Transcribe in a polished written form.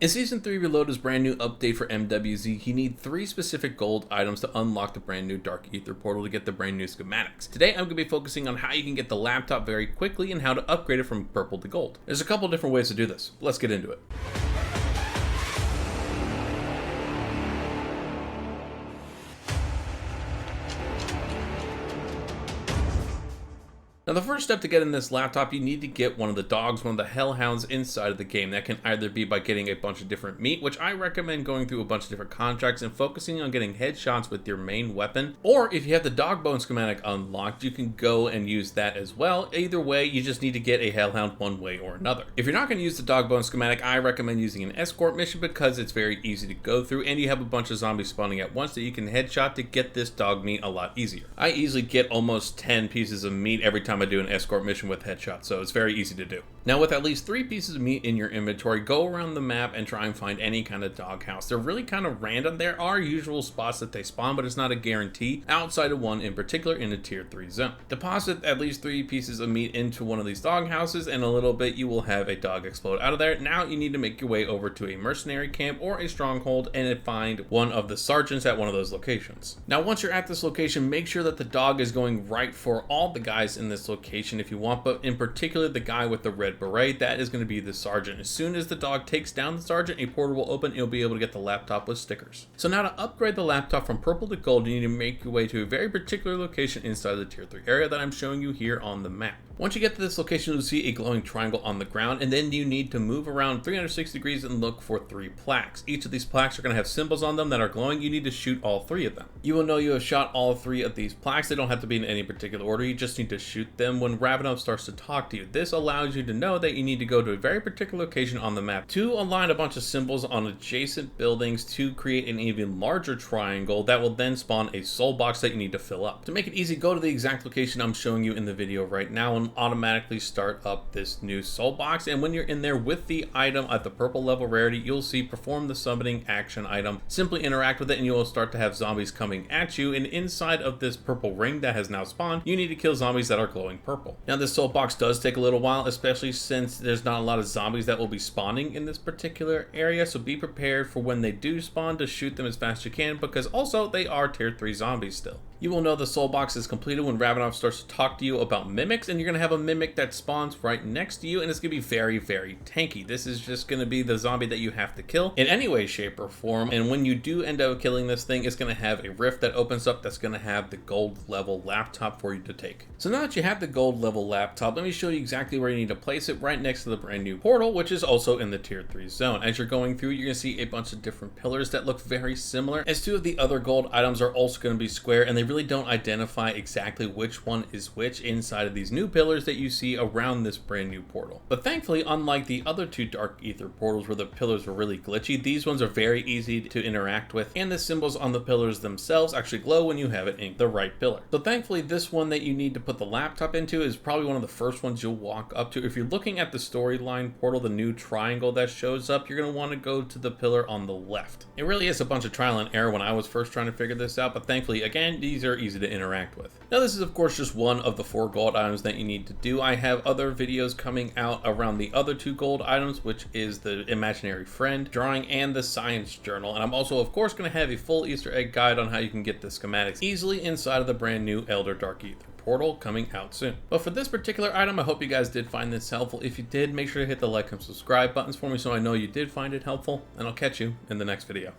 In Season 3 Reloaded's brand new update for MWZ, you need 3 specific gold items to unlock the brand new Dark Ether portal to get the brand new schematics. Today I'm going to be focusing on how you can get the laptop very quickly and how to upgrade it from purple to gold. There's a couple different ways to do this. Let's get into it. Now the first step to get in this laptop, you need to get one of the dogs, one of the Hellhounds inside of the game. That can either be by getting a bunch of different meat, which I recommend going through a bunch of different contracts and focusing on getting headshots with your main weapon. Or if you have the dog bone schematic unlocked, you can go and use that as well. Either way, you just need to get a Hellhound one way or another. If you're not going to use the dog bone schematic, I recommend using an escort mission because it's very easy to go through and you have a bunch of zombies spawning at once that you can headshot to get this dog meat a lot easier. I easily get almost 10 pieces of meat every time I do an escort mission with headshots, so it's very easy to do. Now with at least 3 pieces of meat in your inventory, go around the map and try and find any kind of dog house. They're really kind of random. There are usual spots that they spawn, but it's not a guarantee outside of one in particular in a tier 3 zone. Deposit at least 3 pieces of meat into one of these dog houses, and in a little bit you will have a dog explode out of there. Now you need to make your way over to a mercenary camp or a stronghold and find one of the sergeants at one of those locations. Now once you're at this location, make sure that the dog is going right for all the guys in this location if you want, but in particular the guy with the red beret, that is going to be the sergeant. As soon as the dog takes down the sergeant, a portal will open and you'll be able to get the laptop with stickers. So now to upgrade the laptop from purple to gold, you need to make your way to a very particular location inside of the tier 3 area that I'm showing you here on the map. Once you get to this location, you'll see a glowing triangle on the ground, and then you need to move around 360 degrees and look for 3 plaques. Each of these plaques are going to have symbols on them that are glowing. You need to shoot all 3 of them. You will know you have shot all 3 of these plaques. They don't have to be in any particular order. You just need to shoot them when Ravenov starts to talk to you. This allows you to know that you need to go to a very particular location on the map to align a bunch of symbols on adjacent buildings to create an even larger triangle that will then spawn a soul box that you need to fill up. To make it easy, go to the exact location I'm showing you in the video right now and automatically start up this new soul box. And when you're in there with the item at the purple level rarity, you'll see perform the summoning action item. Simply interact with it and you will start to have zombies coming at you, and inside of this purple ring that has now spawned, you need to kill zombies that are glowing purple. Now this soul box does take a little while, especially since there's not a lot of zombies that will be spawning in this particular area, so be prepared for when they do spawn to shoot them as fast as you can, because also they are tier 3 zombies still. You will know the soul box is completed when Ravenov starts to talk to you about mimics, and you're going to have a mimic that spawns right next to you, and it's going to be very, very tanky. This is just going to be the zombie that you have to kill in any way, shape, or form, and when you do end up killing this thing, it's going to have a rift that opens up that's going to have the gold level laptop for you to take. So now that you have the gold level laptop, let me show you exactly where you need to place it, right next to the brand new portal, which is also in the tier 3 zone. As you're going through, you're going to see a bunch of different pillars that look very similar, as 2 of the other gold items are also going to be square, and they really don't identify exactly which one is which inside of these new pillars that you see around this brand new portal. But thankfully, unlike the other 2 Dark Ether portals where the pillars were really glitchy, these ones are very easy to interact with, and the symbols on the pillars themselves actually glow when you have it in the right pillar. So thankfully, this one that you need to put the laptop into is probably one of the first ones you'll walk up to. If you're looking at the storyline portal, the new triangle that shows up, you're going to want to go to the pillar on the left. It really is a bunch of trial and error when I was first trying to figure this out, but thankfully, again, these are easy to interact with. Now this is of course just one of the 4 gold items that you need to do. I have other videos coming out around the other 2 gold items, which is the imaginary friend drawing and the science journal, and I'm also of course going to have a full Easter egg guide on how you can get the schematics easily inside of the brand new Elder Dark Ether portal coming out soon. But for this particular item, I hope you guys did find this helpful. If you did, make sure to hit the like and subscribe buttons for me so I know you did find it helpful, and I'll catch you in the next video.